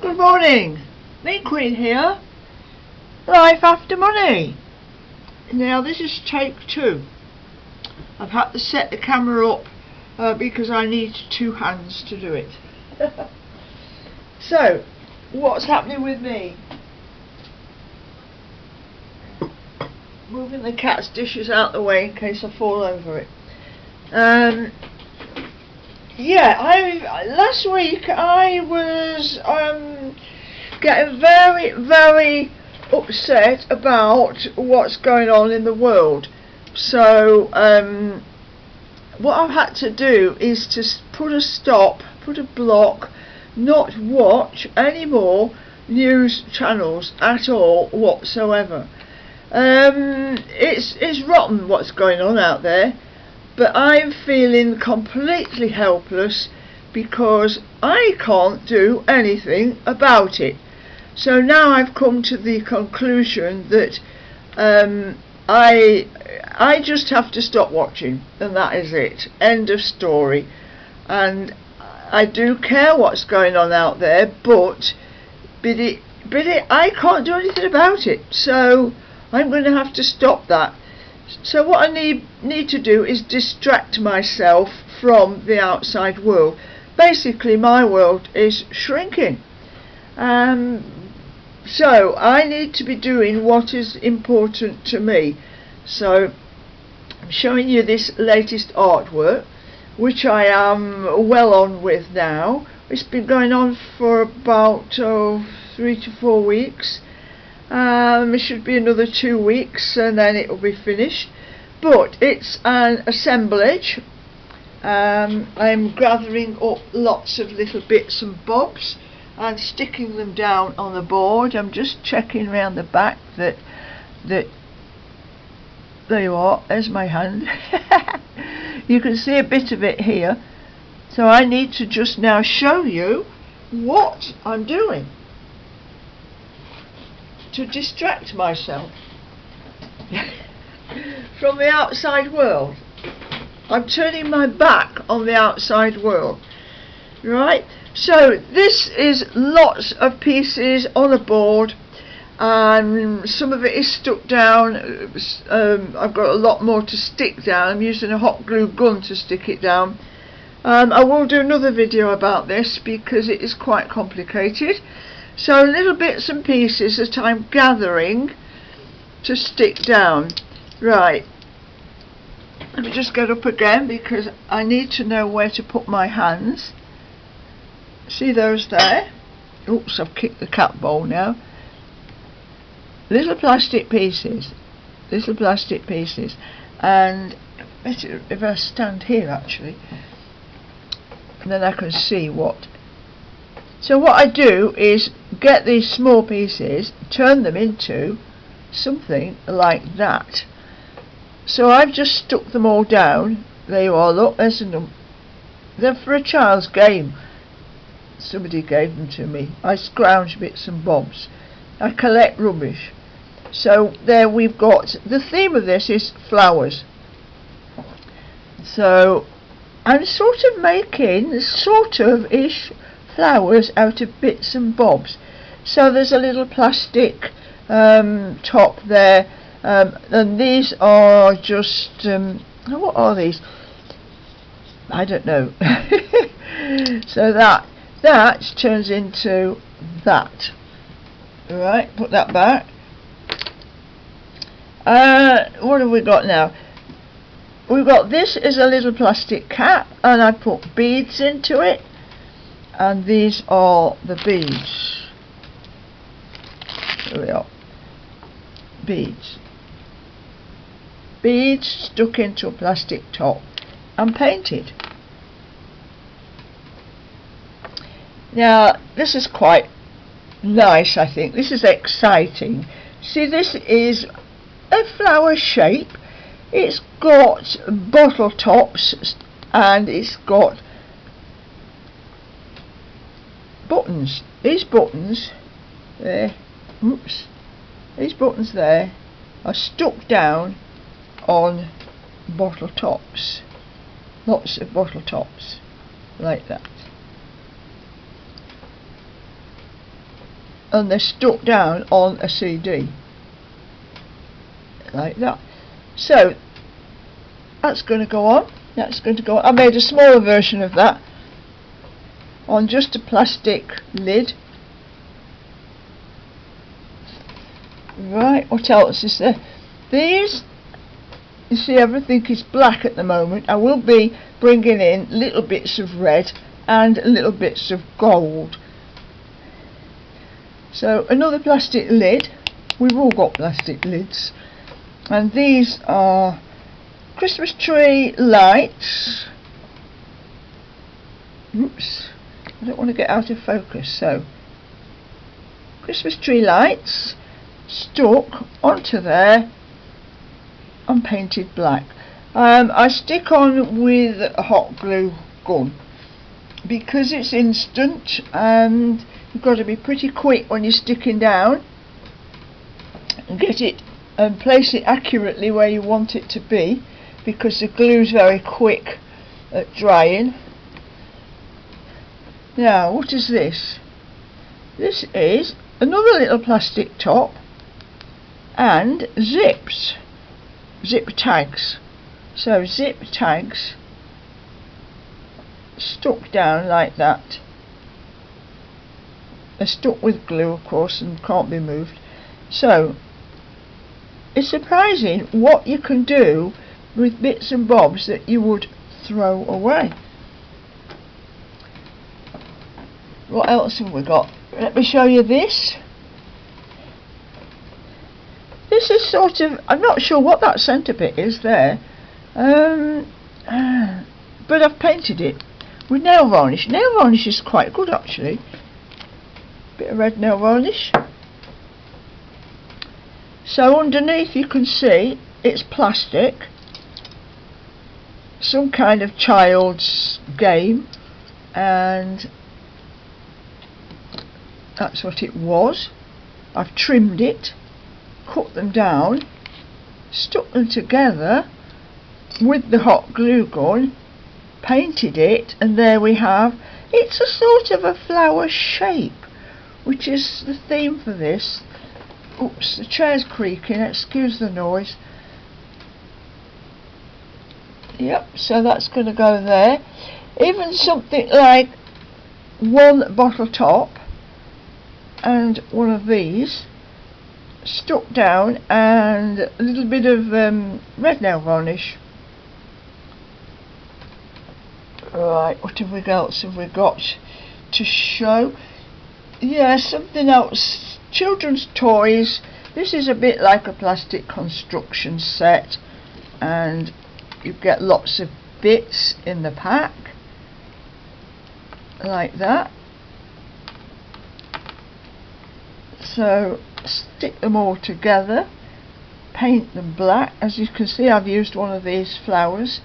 Good morning, me Queen here. Life after money. Now this is take 2. I've had to set the camera up because I need 2 hands to do it. So, what's happening with me? Moving the cat's dishes out the way in case I fall over it. Last week I was getting very upset about what's going on in the world. So what I've had to do is to put a block, not watch any more news channels at all whatsoever. It's rotten what's going on out there, but I'm feeling completely helpless because I can't do anything about it. So now I've come to the conclusion that I just have to stop watching, and that is it. End of story. And I do care what's going on out there, but I can't do anything about it. So I'm going to have to stop that. So what I need to do is distract myself from the outside world. Basically my world is shrinking. So I need to be doing what is important to me. So I'm showing you this latest artwork, which I am well on with now. It's been going on for about 3 to 4 weeks. It should be another 2 weeks and then it will be finished. But it's an assemblage. I'm gathering up lots of little bits and bobs and sticking them down on the board. I'm just checking around the back that there you are, there's my hand. You can see a bit of it here. So I need to just now show you what I'm doing to distract myself from the outside world. I'm turning my back on the outside world. Right, so this is lots of pieces on a board, and some of it is stuck down. I've got a lot more to stick down. I'm using a hot glue gun to stick it down. I will do another video about this because it is quite complicated. So little bits and pieces that I'm gathering to stick down. Right, let me just get up again because I need to know where to put my hands. See those there? Oops, I've kicked the cat bowl now. Little plastic pieces, and better if I stand here actually, and then I can see what. So what I do is get these small pieces, turn them into something like that. So I've just stuck them all down. There you are, look, there's them. They're for a child's game. Somebody gave them to me. I scrounge bits and bobs. I collect rubbish. So there we've got, the theme of this is flowers. So I'm sort of making ish flowers out of bits and bobs. So there's a little plastic top there, and these are just what are these? I don't know. So that turns into that. Alright, put that back. What have we got now? We've got this is a little plastic cap, and I put beads into it, and these are the beads. There we are. Beads stuck into a plastic top and painted. Now this is quite nice, I think. This is exciting. See, this is a flower shape. It's got bottle tops and it's got buttons. These buttons there, oops, these buttons there are stuck down on bottle tops. Lots of bottle tops like that. and they're stuck down on a CD like that. So that's going to go on. That's going to go on. I made a smaller version of that on just a plastic lid. Right, what else is there? These, you see, everything is black at the moment. I will be bringing in little bits of red and little bits of gold. So another plastic lid. We've all got plastic lids, and these are Christmas tree lights. Oops, I don't want to get out of focus. So Christmas tree lights stuck onto there and painted black. I stick on with a hot glue gun because it's instant, and you've got to be pretty quick when you're sticking down and get it and place it accurately where you want it to be, because the glue's very quick at drying. Now, what is this? This is another little plastic top and zips, zip tags. So zip tags stuck down like that. They're stuck with glue, of course, and can't be moved. So it's surprising what you can do with bits and bobs that you would throw away. What else have we got? Let me show you this. This is sort of, I'm not sure what that centre bit is there, but I've painted it with nail varnish. Nail varnish is quite good actually. Bit of red nail varnish. So underneath you can see it's plastic, some kind of child's game, and that's what it was. I've trimmed it, cut them down, stuck them together with the hot glue gun, painted it, and there we have, it's a sort of a flower shape, which is the theme for this. Oops, the chair's creaking, excuse the noise. Yep, so that's going to go there. Even something like one bottle top and one of these stuck down, and a little bit of red nail varnish. Right, what have we else have we got to show? Yeah, something else. Children's toys. This is a bit like a plastic construction set, and you get lots of bits in the pack like that. So stick them all together, paint them black. As you can see, I've used one of these flowers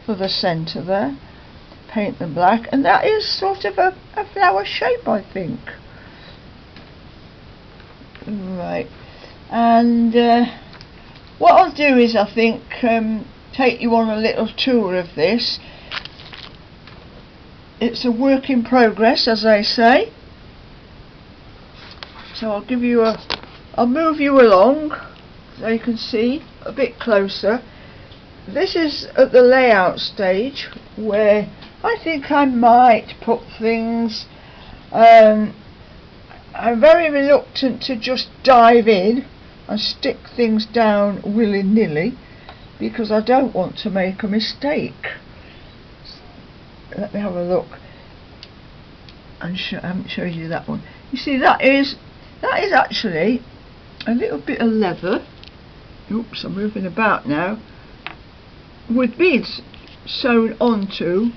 for the centre there. Paint them black, and that is sort of a flower shape, I think. Right, and what I'll do is, I think, take you on a little tour of this. It's a work in progress, as I say. So I'll give you I'll move you along so you can see a bit closer. This is at the layout stage, where I think I might put things. I'm very reluctant to just dive in and stick things down willy-nilly, because I don't want to make a mistake. Let me have a look. I haven't showed you that one. You see, that is actually a little bit of leather. Oops, I'm moving about now. With beads sewn onto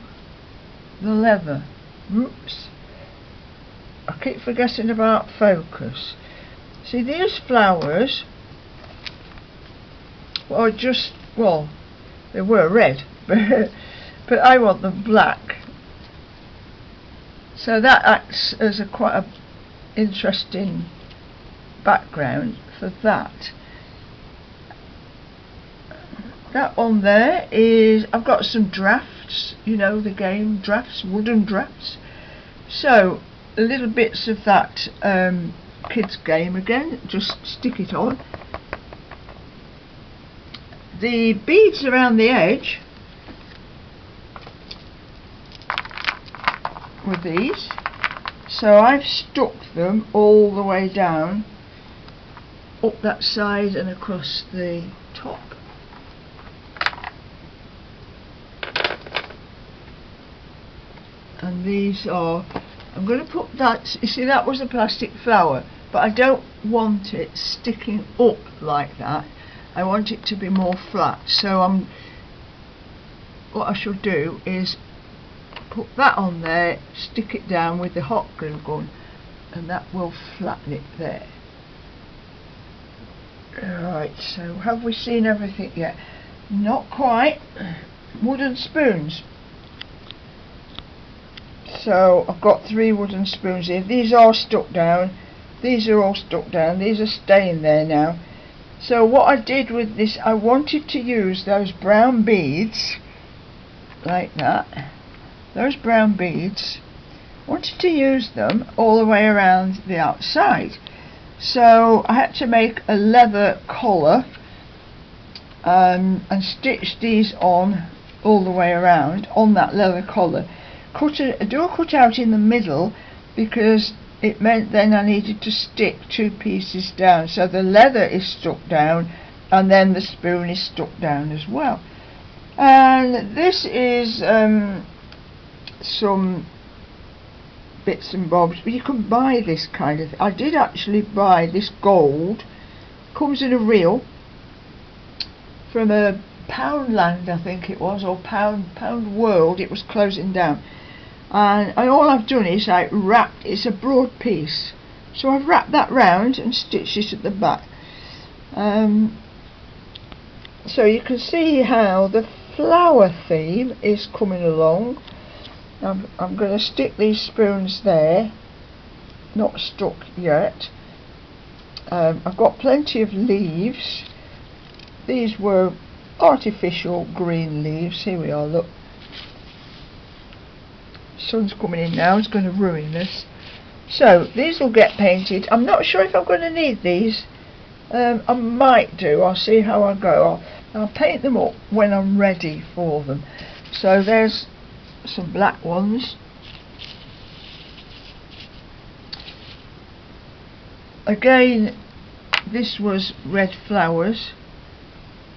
the leather. Oops. I keep forgetting about focus. See, these flowers are just, well, they were red, but I want them black. So that acts as quite a interesting background for that. That one there is, I've got some drafts, you know, the game drafts, wooden drafts. So little bits of that kids game again, just stick it on. The beads around the edge with these, so I've stuck them all the way down, up that side and across the top. And these are, I'm going to put that, you see that was a plastic flower, but I don't want it sticking up like that. I want it to be more flat, so what I shall do is put that on there, stick it down with the hot glue gun, and that will flatten it there. Right, so have we seen everything yet? Not quite. Wooden spoons. So I've got 3 wooden spoons here. These are stuck down. These are all stuck down. These are staying there now. So what I did with this, I wanted to use those brown beads, like that. Those brown beads, wanted to use them all the way around the outside. So I had to make a leather collar and stitch these on all the way around on that leather collar. Do a cut out in the middle, because it meant then I needed to stick 2 pieces down, so the leather is stuck down and then the spoon is stuck down as well. And this is some bits and bobs, but you can buy this kind of, I did actually buy this gold, comes in a reel from a Poundland, I think it was, or Pound World. It was closing down, and all I've done is I wrapped, it's a broad piece, so I've wrapped that round and stitched it at the back. So you can see how the flower theme is coming along. I'm going to stick these spoons there, not stuck yet. I've got plenty of leaves. These were artificial green leaves. Here we are, look. Sun's coming in now, it's going to ruin this. So these will get painted. I'm not sure if I'm going to need these. I might do, I'll see how I go. I'll paint them up when I'm ready for them. So there's some black ones. Again, this was red flowers.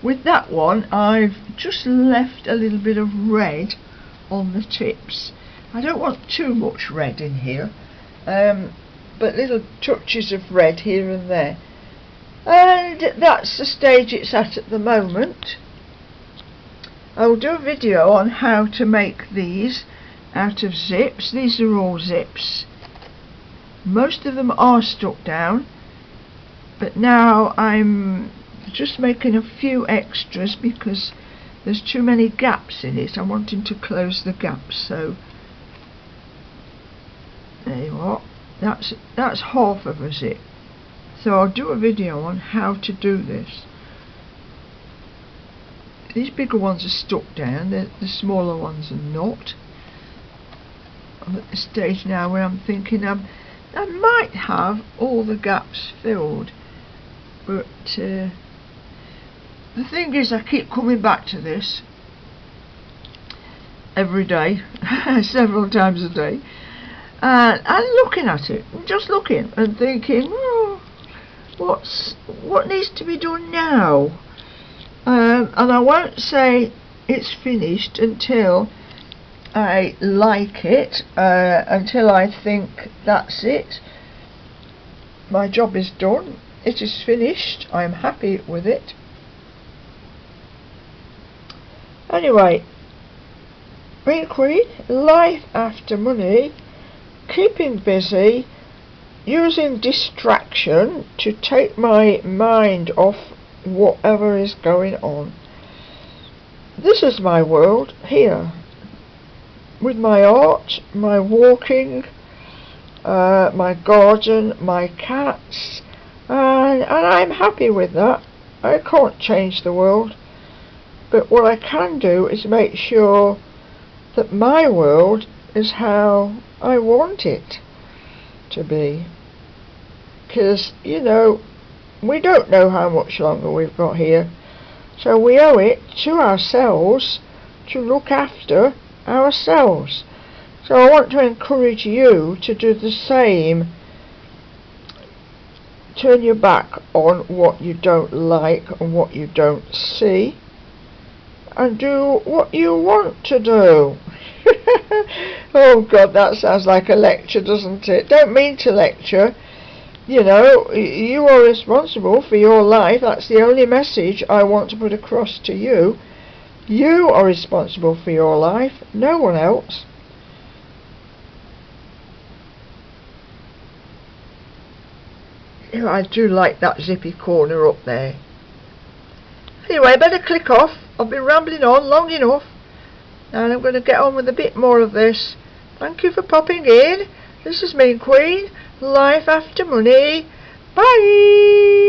With that one, I've just left a little bit of red on the tips. I don't want too much red in here, but little touches of red here and there. And that's the stage it's at the moment. I'll do a video on how to make these out of zips. These are all zips. Most of them are stuck down, but now I'm just making a few extras because there's too many gaps in it. I'm wanting to close the gaps, so there you are. That's half of a zip. So I'll do a video on how to do this. These bigger ones are stuck down, the smaller ones are not. I'm at the stage now where I'm thinking I might have all the gaps filled, but the thing is, I keep coming back to this every day, several times a day, and looking at it, just looking and thinking, what needs to be done now? And I won't say it's finished until I like it, until I think that's it. My job is done. It is finished. I am happy with it. Anyway, Green Queen, life after money, keeping busy, using distraction to take my mind off whatever is going on. This is my world here, with my art, my walking, my garden, my cats, and I'm happy with that. I can't change the world, but what I can do is make sure that my world is how I want it to be. because, you know, we don't know how much longer we've got here. So we owe it to ourselves to look after ourselves. So I want to encourage you to do the same. Turn your back on what you don't like and what you don't see, and do what you want to do. Oh God, that sounds like a lecture, doesn't it? Don't mean to lecture. You know, you are responsible for your life. That's the only message I want to put across to you. You are responsible for your life, no one else. I do like that zippy corner up there. Anyway, I better click off. I've been rambling on long enough, and I'm going to get on with a bit more of this. Thank you for popping in. This is me, Queen. Life After Money. Bye.